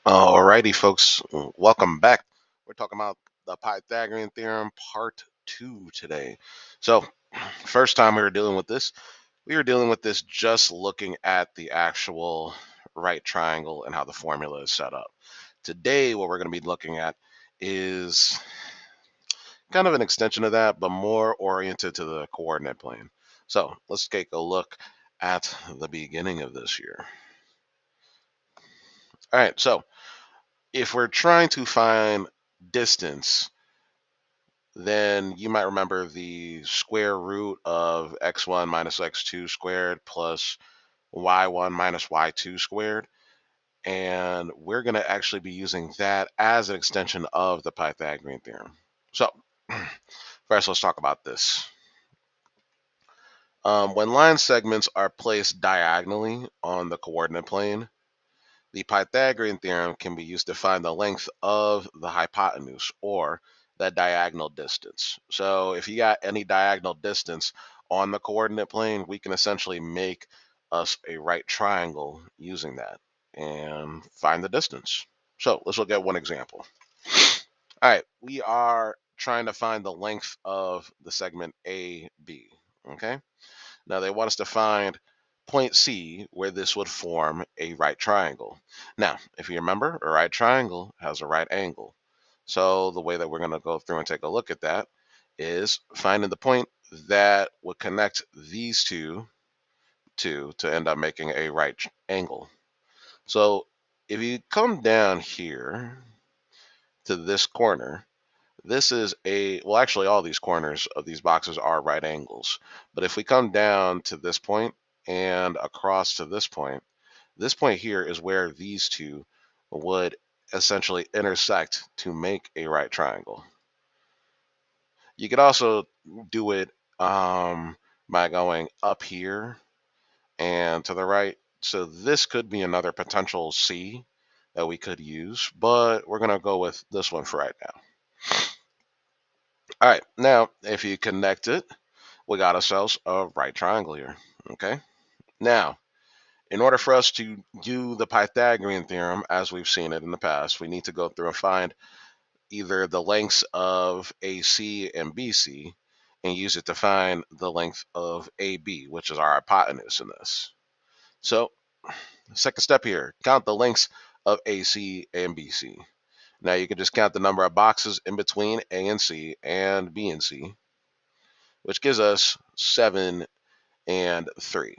Alrighty, folks, welcome back. We're talking about the Pythagorean Theorem part 2 today. So, first time we were dealing with this just looking at the actual right triangle and how the formula is set up. Today, what we're going to be looking at is kind of an extension of that, but more oriented to the coordinate plane. So, let's take a look at the beginning of this here. All right, so if we're trying to find distance, then you might remember the square root of x1 minus x2 squared plus y1 minus y2 squared. And we're going to actually be using that as an extension of the Pythagorean theorem. So first, let's talk about this. When line segments are placed diagonally on the coordinate plane, the Pythagorean theorem can be used to find the length of the hypotenuse, or the diagonal distance. So if you got any diagonal distance on the coordinate plane, we can essentially make us a right triangle using that and find the distance. So let's look at one example. All right, we are trying to find the length of the segment AB. Okay. Now they want us to find point C where this would form a right triangle. Now, if you remember, a right triangle has a right angle. So the way that we're going to go through and take a look at that is finding the point that would connect these two to end up making a right angle. So if you come down here to this corner, this is well, actually, all these corners of these boxes are right angles. But if we come down to this point and across to this point here is where these two would essentially intersect to make a right triangle. You could also do it by going up here and to the right. So this could be another potential C that we could use, but we're going to go with this one for right now. All right, now if you connect it, we got ourselves a right triangle here. Okay. Now, in order for us to do the Pythagorean theorem as we've seen it in the past, we need to go through and find either the lengths of AC and BC and use it to find the length of AB, which is our hypotenuse in this. So, second step here, count the lengths of AC and BC. Now you can just count the number of boxes in between A and C and B and C, which gives us 7 and 3.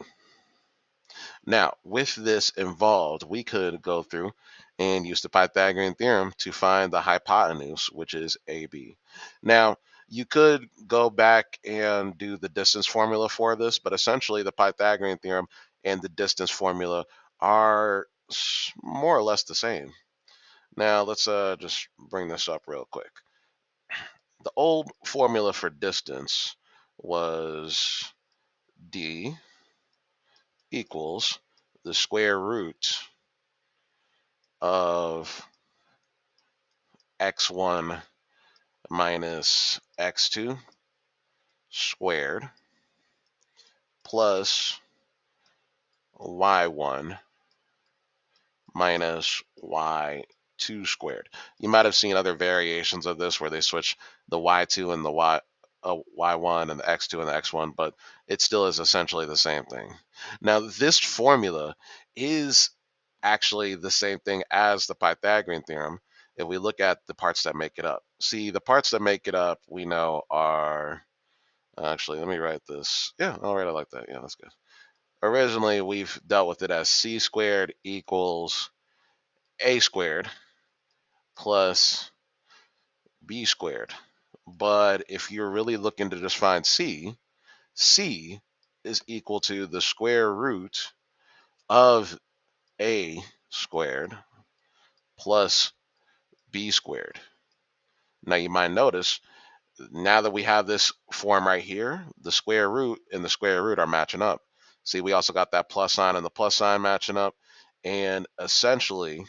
Now, with this involved, we could go through and use the Pythagorean theorem to find the hypotenuse, which is AB. Now, you could go back and do the distance formula for this, but essentially the Pythagorean theorem and the distance formula are more or less the same. Now, let's just bring this up real quick. The old formula for distance was D equals the square root of x1 minus x2 squared plus y1 minus y2 squared. You might have seen other variations of this where they switch the y2 and the y1 and the x2 and the x1, but it still is essentially the same thing. Now, this formula is actually the same thing as the Pythagorean theorem if we look at the parts that make it up. See, the parts that make it up we know are actually, let me write this. Yeah, I'll write it like that. Yeah, that's good. Originally, we've dealt with it as c squared equals a squared plus b squared. But if you're really looking to just find c is equal to the square root of a squared plus b squared. Now you might notice, now that we have this form right here, the square root and the square root are matching up. See, we also got that plus sign and the plus sign matching up. And essentially,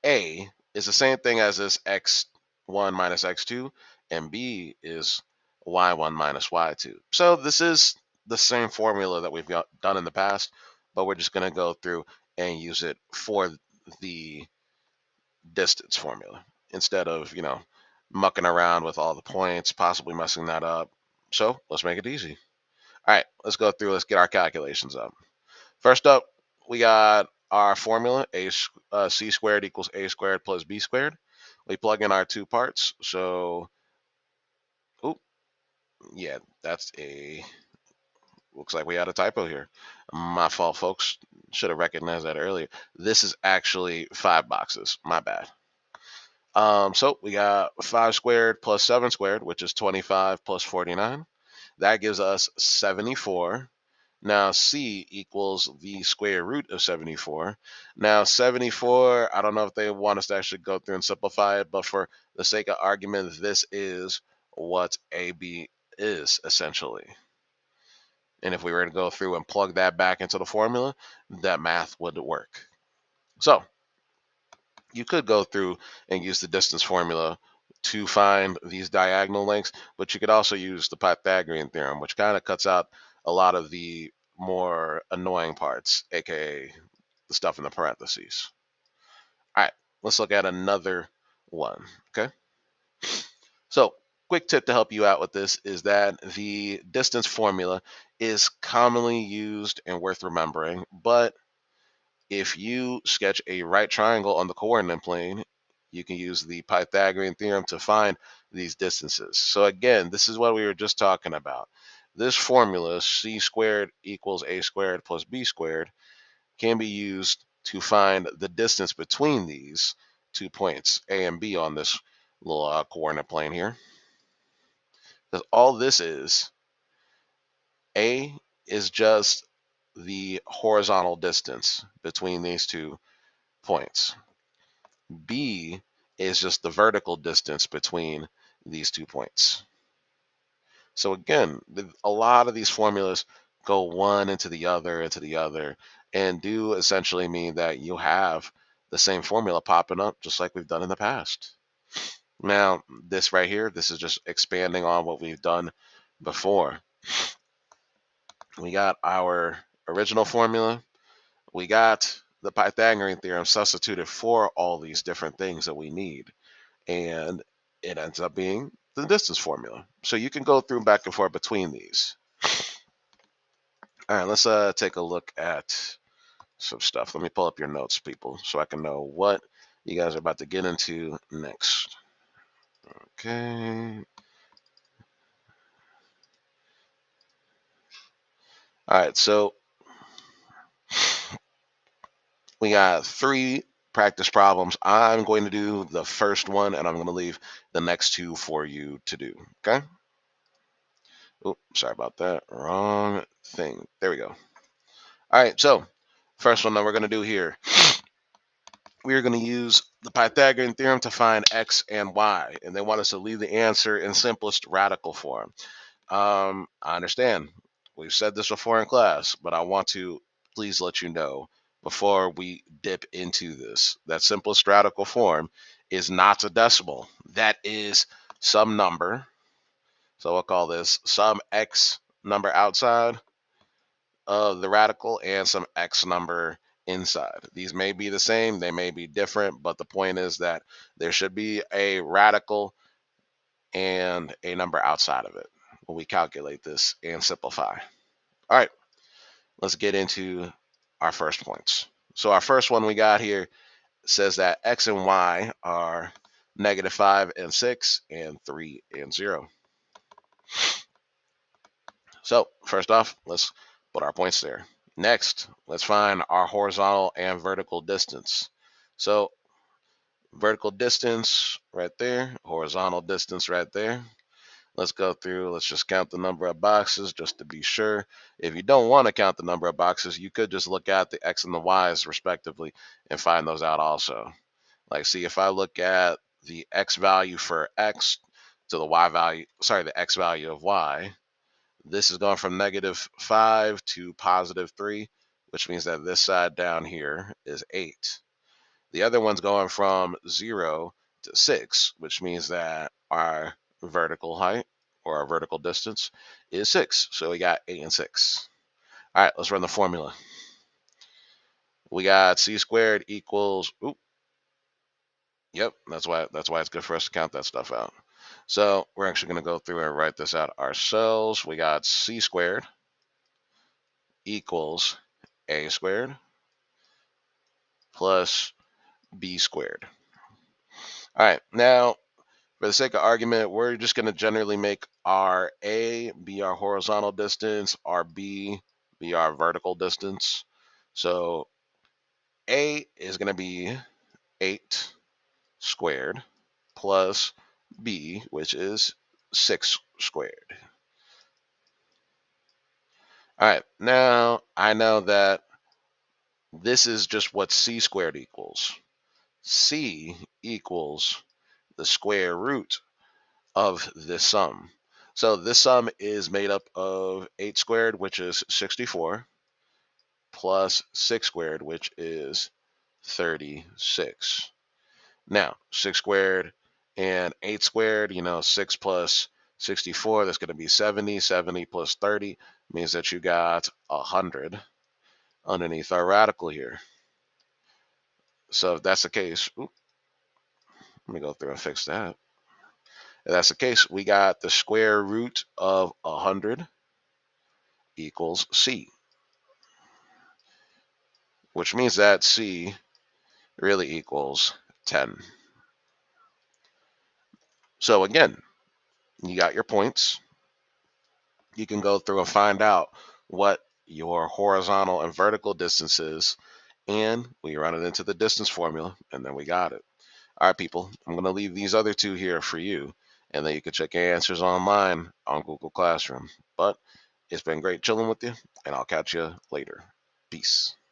A is the same thing as this x1 minus x2, and B is y1 minus y2. So this is the same formula that we've done in the past, but we're just going to go through and use it for the distance formula instead of, mucking around with all the points, possibly messing that up. So let's make it easy. All right, let's go through. Let's get our calculations up. First up, we got our formula, c squared equals a squared plus b squared. We plug in our two parts. So, oop, yeah, looks like we had a typo here. My fault, folks. Should have recognized that earlier. This is actually 5 boxes. My bad. So we got 5 squared plus 7 squared, which is 25 plus 49. That gives us 74. Now C equals the square root of 74. Now 74, I don't know if they want us to actually go through and simplify it, but for the sake of argument, this is what AB is essentially. And if we were to go through and plug that back into the formula, that math would work. So you could go through and use the distance formula to find these diagonal lengths, but you could also use the Pythagorean theorem, which kind of cuts out a lot of the more annoying parts, aka the stuff in the parentheses. All right, let's look at another one. Okay, so quick tip to help you out with this is that the distance formula is commonly used and worth remembering, but if you sketch a right triangle on the coordinate plane, you can use the Pythagorean theorem to find these distances. So again, this is what we were just talking about. This formula, c squared equals a squared plus b squared, can be used to find the distance between these 2 points, A and B, on this little coordinate plane here. Because all this is, A is just the horizontal distance between these 2 points. B is just the vertical distance between these 2 points. So again, a lot of these formulas go one into the other, and do essentially mean that you have the same formula popping up just like we've done in the past. Now, this right here, this is just expanding on what we've done before. We got our original formula. We got the Pythagorean theorem substituted for all these different things that we need. And it ends up being the distance formula. So you can go through back and forth between these. All right, let's take a look at some stuff. Let me pull up your notes, people, so I can know what you guys are about to get into next. Okay. All right, so we got 3 practice problems. I'm going to do the first one, and I'm going to leave the next 2 for you to do. Okay. Oh, sorry about that. Wrong thing. There we go. All right, so first one that we're going to do here, we are going to use the Pythagorean theorem to find x and y, and they want us to leave the answer in simplest radical form. I understand. We've said this before in class, but I want to please let you know before we dip into this that simplest radical form is not a decimal. That is some number. So we'll call this some x number outside of the radical and some x number inside. These may be the same, they may be different, but the point is that there should be a radical and a number outside of it when we calculate this and simplify. All right, let's get into our first points. So our first one we got here says that x and y are -5 and 6 and 3 and 0. So first off, let's put our points there. Next, let's find our horizontal and vertical distance. So vertical distance right there, horizontal distance right there. Let's go through, let's just count the number of boxes just to be sure. If you don't want to count the number of boxes, you could just look at the x and the y's respectively and find those out also. Like, see, if I look at the x value for x to the y value, sorry, the x value of y, this is going from -5 to +3, which means that this side down here is 8. The other one's going from 0 to 6, which means that our vertical height or our vertical distance is 6. So we got 8 and 6. All right, let's run the formula. We got c squared equals, oop, yep, that's why it's good for us to count that stuff out. So we're actually going to go through and write this out ourselves. We got c squared equals a squared plus b squared. All right, now for the sake of argument, we're just going to generally make our a be our horizontal distance, our b be our vertical distance. So a is going to be 8 squared plus b, which is 6 squared. All right, now I know that this is just what c squared equals. C equals the square root of this sum. So this sum is made up of 8 squared, which is 64, plus 6 squared, which is 36. Now, 6 squared and 8 squared, 6 plus 64, that's going to be 70. 70 plus 30 means that you got 100 underneath our radical here. So if that's the case, let me go through and fix that. If that's the case, we got the square root of 100 equals C, which means that C really equals 10. So again, you got your points. You can go through and find out what your horizontal and vertical distance is, and we run it into the distance formula, and then we got it. All right, people, I'm going to leave these other two here for you, and then you can check your answers online on Google Classroom. But it's been great chilling with you, and I'll catch you later. Peace.